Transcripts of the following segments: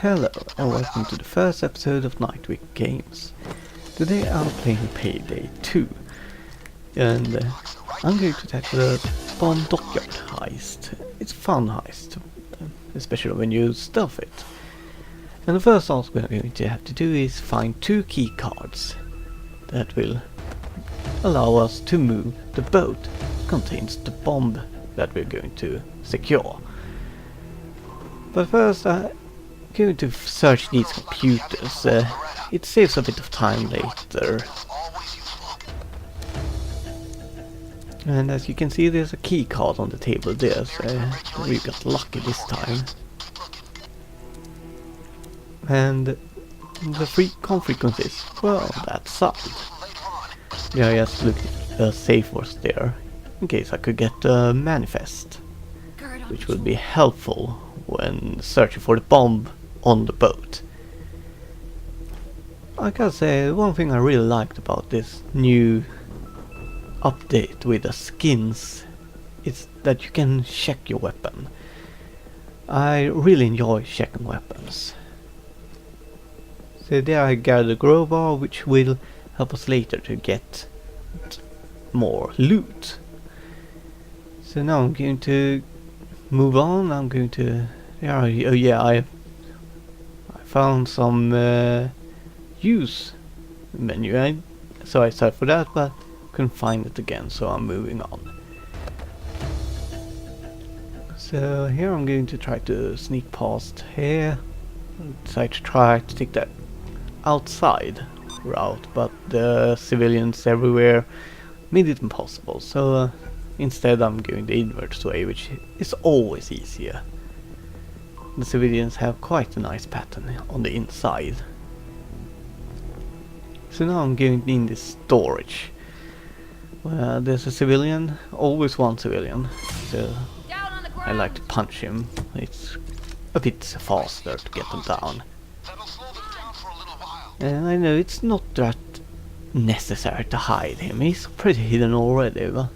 Hello and welcome to the first episode of NightWig Games. Today I'm playing Payday 2 and I'm going to tackle the Bomb Dockyard heist. It's a fun heist, especially when you stealth it. And the first task we're going to have to do is find 2 key cards that will allow us to move the boat that contains the bomb that we're going to secure. But first I'm going to search these computers. It saves a bit of time later. And as you can see, there's a key card on the table there, so we got lucky this time. And the frequencies, well, that sucked. Yeah, I just looked at the safe was there, in case I could get a manifest, which would be helpful when searching for the bomb on the boat. I gotta say, one thing I really liked about this new update with the skins is that you can check your weapon. I really enjoy checking weapons. So there I got a crowbar, which will help us later to get more loot. So now I'm going to move on. I'm going to I found some use menu, so I searched for that, but couldn't find it again, so I'm moving on. So here I'm going to try to sneak past here. I try to take that outside route, but the civilians everywhere made it impossible, so instead I'm going the inverse way, which is always easier. The civilians have quite a nice pattern on the inside. So now I'm going in this storage. There's a civilian, always one civilian, so I like to punch him. It's a bit faster to get them down. And I know it's not that necessary to hide him, he's pretty hidden already, but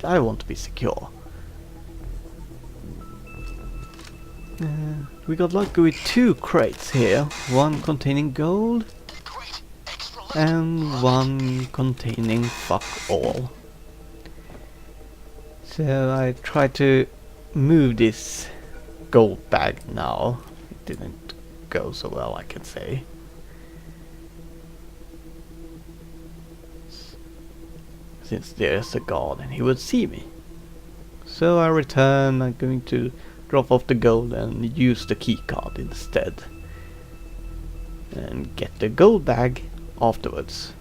I want to be secure. We got lucky with 2 crates here, one containing gold and one containing fuck all. So I try to move this gold bag now. It didn't go so well, I can say. Since there's a guard and he would see me. So I return. I'm going to drop off the gold and use the key card instead. And get the gold bag afterwards.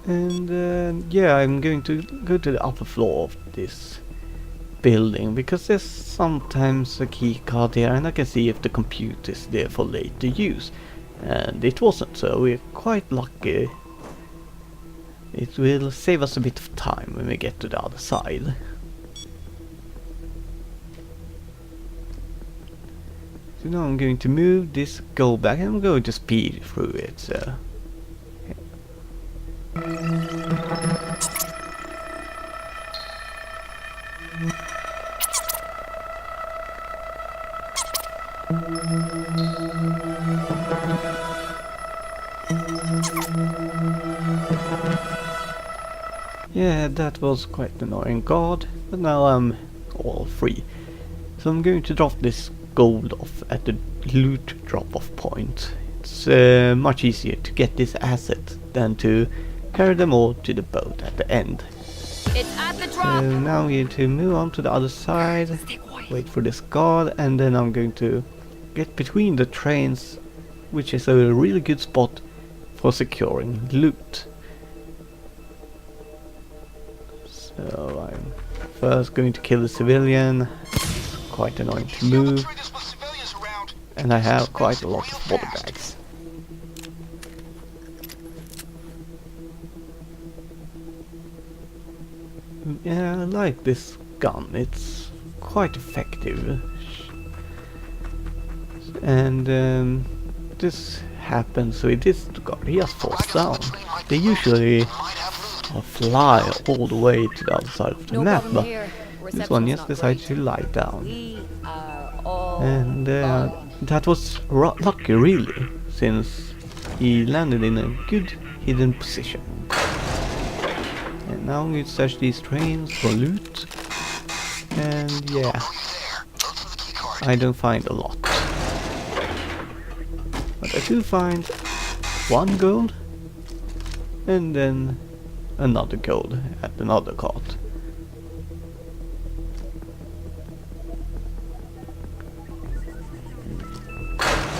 And yeah, I'm going to go to the upper floor of this building, because there's sometimes a key card here and I can see if the computer is there for later use. And it wasn't, so we're quite lucky. It will save us a bit of time when we get to the other side. So now I'm going to move this gold bag and I'm going to speed through it. So yeah, that was quite annoying guard, but now I'm all free. So I'm going to drop this gold off at the loot drop-off point. It's much easier to get this asset than to carry them all to the boat at the end. It's at the drop. So now I'm going to move on to the other side, wait for this guard, and then I'm going to get between the trains, which is a really good spot for securing loot. So I'm first going to kill the civilian. It's quite annoying to move, and I have quite a lot of body bags. Yeah, I like this gun, it's quite effective. And this happens with this guard, he just falls down. They usually or fly all the way to the other side of the No map, problem but here. this one Reception's just not decided great. to lie down. We are all And boned. that was lucky really, since he landed in a good hidden position. And now we search these trains for loot. And yeah, I don't find a lot. But I do find 1 gold and then another gold at another cart.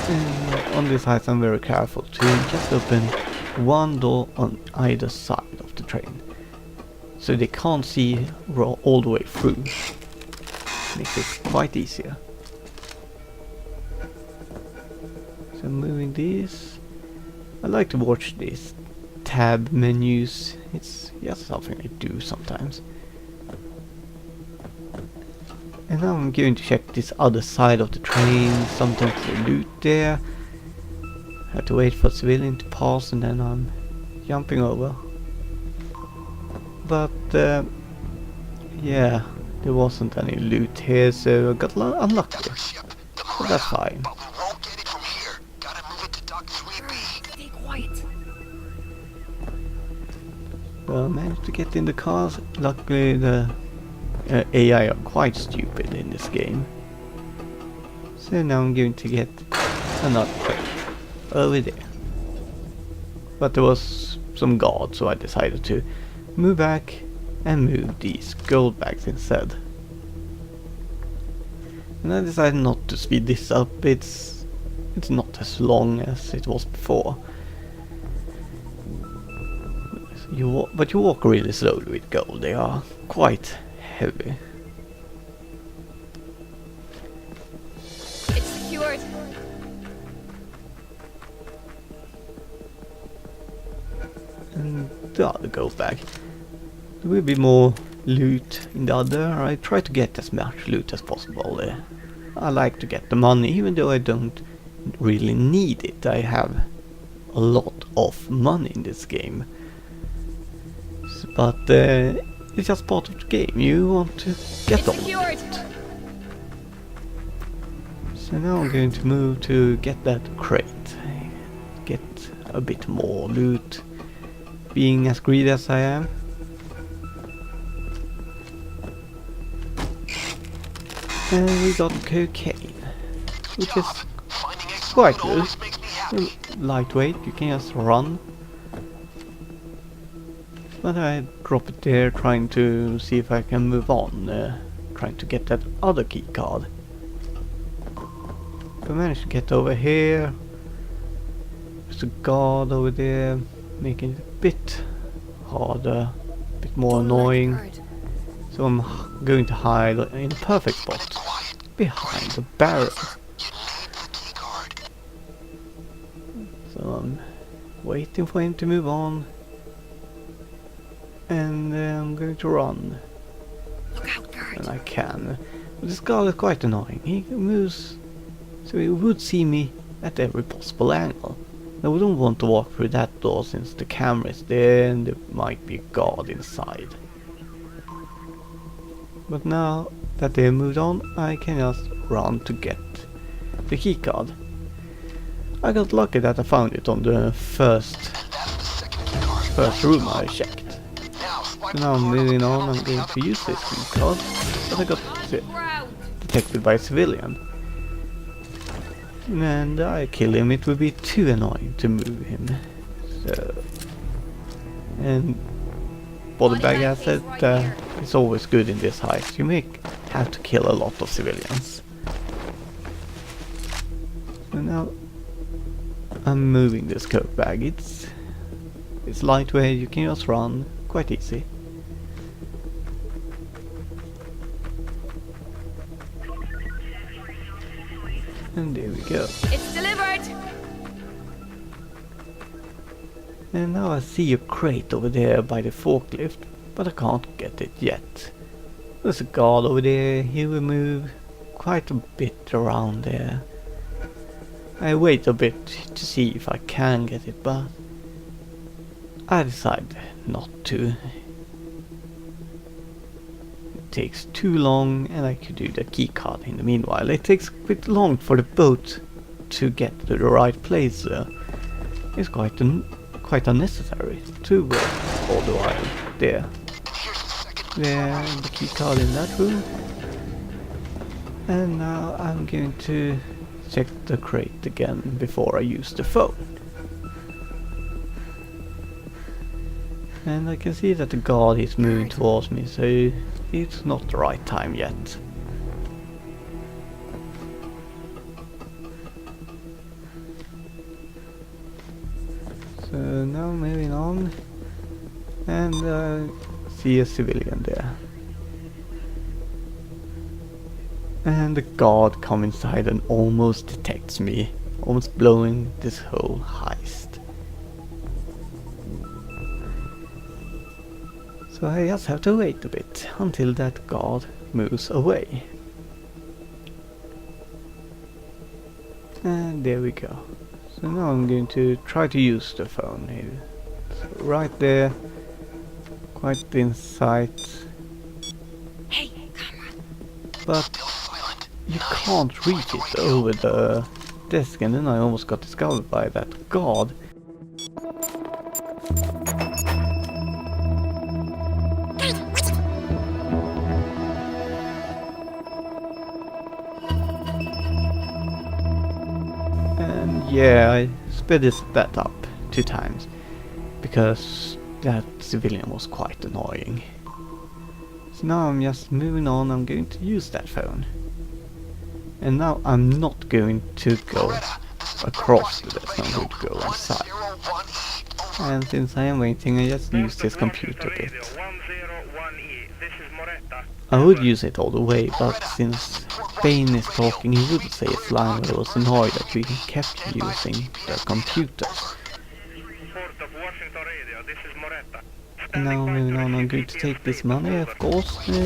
And on this heist I'm very careful to just open 1 door on either side of the train, so they can't see all the way through. Makes it quite easier. So moving these, I like to watch these tab menus. It's just something I do sometimes. And now I'm going to check this other side of the train. Sometimes the loot there. I have to wait for a civilian to pass and then I'm jumping over. But yeah, there wasn't any loot here, so I got unlucky. But that's fine. Stay quiet. I managed to get in the cars. Luckily the AI are quite stupid in this game. So now I'm going to get another crate over there. But there was some guards, so I decided to move back and move these gold bags instead. And I decided not to speed this up. It's not as long as it was before. But you walk really slowly with gold. They are quite heavy. It's secured. And the other gold bag. There will be more loot in the other. I try to get as much loot as possible there. I like to get the money, even though I don't really need it. I have a lot of money in this game. But it's just part of the game. You want to get all of it. So now I'm going to move to get that crate. Get a bit more loot. Being as greedy as I am. And we got cocaine, which is quite good. Lightweight, you can just run. But I drop it there, trying to see if I can move on, trying to get that other key card. I managed to get over here. There's a guard over there, making it a bit harder, a bit more annoying. So I'm going to hide in a perfect spot, behind the barrel. So I'm waiting for him to move on. And I'm going to run. Look out, guard. And I can. But this guy is quite annoying. He moves so he would see me at every possible angle. I wouldn't want to walk through that door since the camera is there and there might be a guard inside. But now that they have moved on, I can just run to get the keycard. I got lucky that I found it on the first room I checked. So now I'm moving on, I'm going to use this keycard, but I got detected by a civilian. And I kill him, it would be too annoying to move him. So, and for the bag asset, it's always good in this heist. You have to kill a lot of civilians. So now I'm moving this coke bag. It's lightweight, you can just run, quite easy. And there we go. It's delivered. And now I see a crate over there by the forklift, but I can't get it yet. There's a guard over there, he will move quite a bit around there. I wait a bit to see if I can get it, but I decided not to. It takes too long, and I could do the keycard in the meanwhile. It takes a bit long for the boat to get to the right place. It's quite unnecessary to wait all the while. There, the keycard in that room. And now I'm going to check the crate again before I use the phone. And I can see that the guard is moving towards me, so it's not the right time yet. So now moving on, and see a civilian there. And the guard comes inside and almost detects me, almost blowing this whole heist. So I just have to wait a bit until that guard moves away. And there we go. So now I'm going to try to use the phone here. So right there, quite in sight. Hey, comrade. But you can't reach it over the desk, and then I almost got discovered by that guard. And yeah, I sped that up 2 times because that civilian was quite annoying. So now I'm just moving on. I'm going to use that phone. And now I'm not going to go across the desk, I'm going to go inside. And since I am waiting, I just use this computer a bit. I would use it all the way, but since Bane is talking, he would say a line where I was annoyed that we kept using the computer. And now moving on, I'm going to take this money, of course, and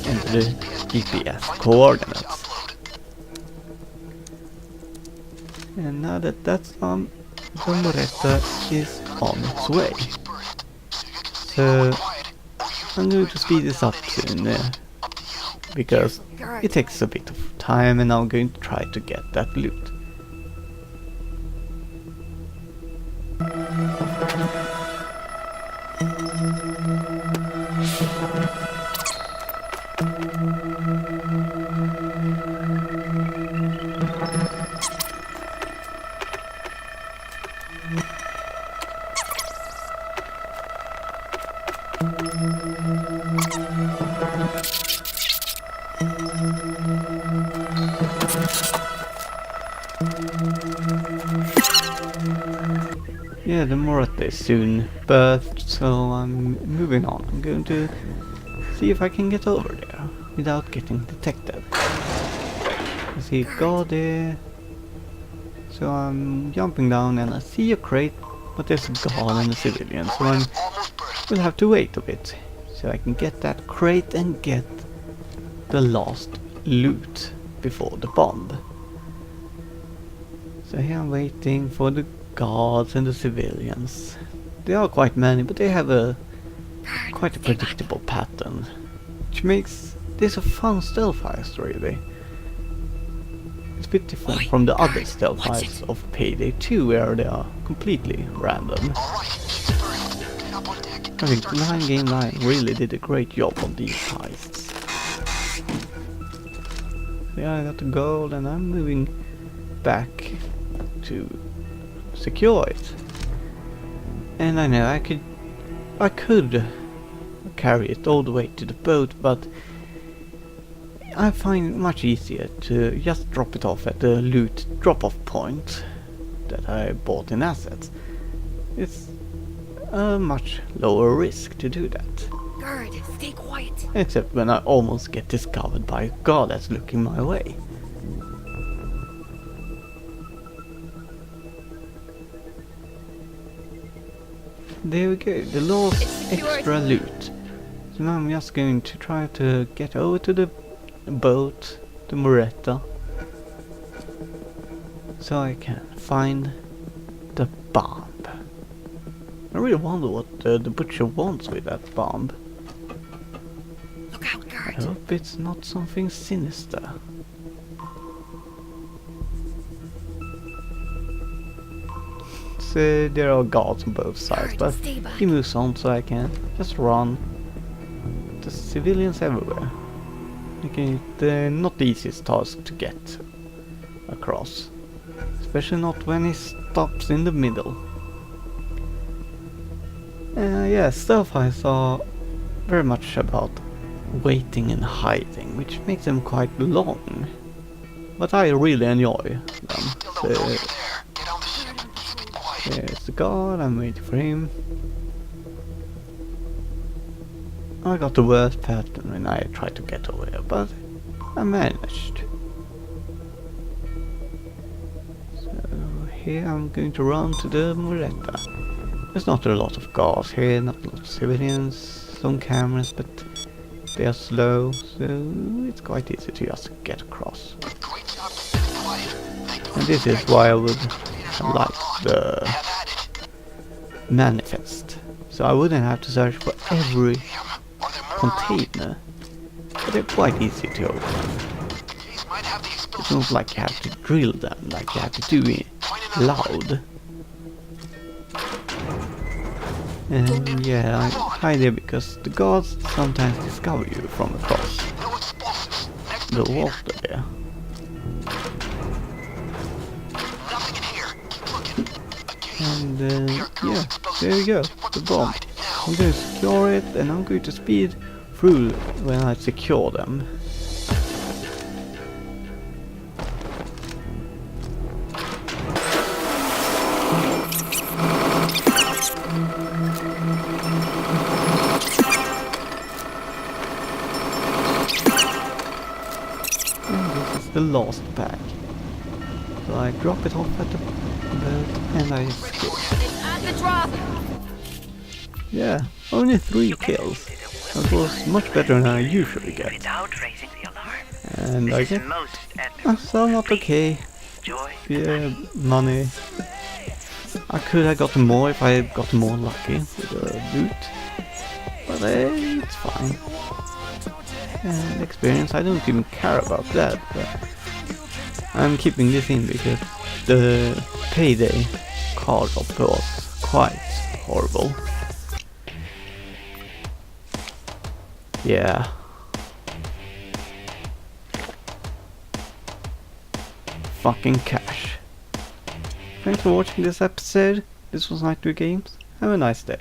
enter the GPS coordinates. And now that that's done, the Moretta is on its way. So I'm going to speed this up soon, because it takes a bit of time, and I'm going to try to get that loot. Yeah, the Morata is soon birthed, so I'm moving on. I'm going to see if I can get over there without getting detected. I see a guard there, so I'm jumping down and I see a crate, but there's a guard and a civilian, so I will have to wait a bit so I can get that crate and get the last loot before the bomb. So here I'm waiting for the guards and the civilians. There are quite many, but they have quite a predictable pattern, which makes this a fun stealth heist, really. It's a bit different from the other stealth heists of Payday 2, where they are completely random. I think 9 Game 9 really did a great job on these heists. Yeah, I got the gold and I'm moving back to secure it. And I know I could carry it all the way to the boat, but I find it much easier to just drop it off at the loot drop-off point that I bought in assets. It's a much lower risk to do that. Guard, stay quiet. Except when I almost get discovered by a guard that's looking my way. There we go, the last extra loot. So now I'm just going to try to get over to the boat, the Moretta, so I can find the bomb. I really wonder what the butcher wants with that bomb. Look out, I guard. hope it's not something sinister. So there are guards on both sides, Guard, but stay back. he moves on so I can just run. There's civilians everywhere, making it not the easiest task to get across. Especially not when he stops in the middle. Yeah, stealth heists are very much about waiting and hiding, which makes them quite long. But I really enjoy them. So, there's the guard, I'm waiting for him. I got the worst pattern when I tried to get over here, but I managed. So here I'm going to run to the Moretta. There's not a lot of guards here, not a lot of civilians, some cameras, but they are slow, so it's quite easy to just get across. And this is why I would like the manifest, so I wouldn't have to search for every container, but they're quite easy to open. It's not like you have to drill them, like you have to do it loud. And yeah, I hide there because the guards sometimes discover you from across the water there. And yeah, there we go, the bomb. I'm going to secure it and I'm going to speed through when I secure them. And this is the last pack. So I drop it off at the boat and I escape. At the drop. Yeah, only 3 kills. That was much better than I usually get. Without raising the alarm. And I get somewhat okay. Yeah, money. I could have gotten more if I got more lucky with the loot. But it's fine. And experience, I don't even care about that. But I'm keeping this in because the Payday card offer was quite horrible. Yeah. Fucking cash. Thanks for watching this episode. This was NightWig Games. Have a nice day.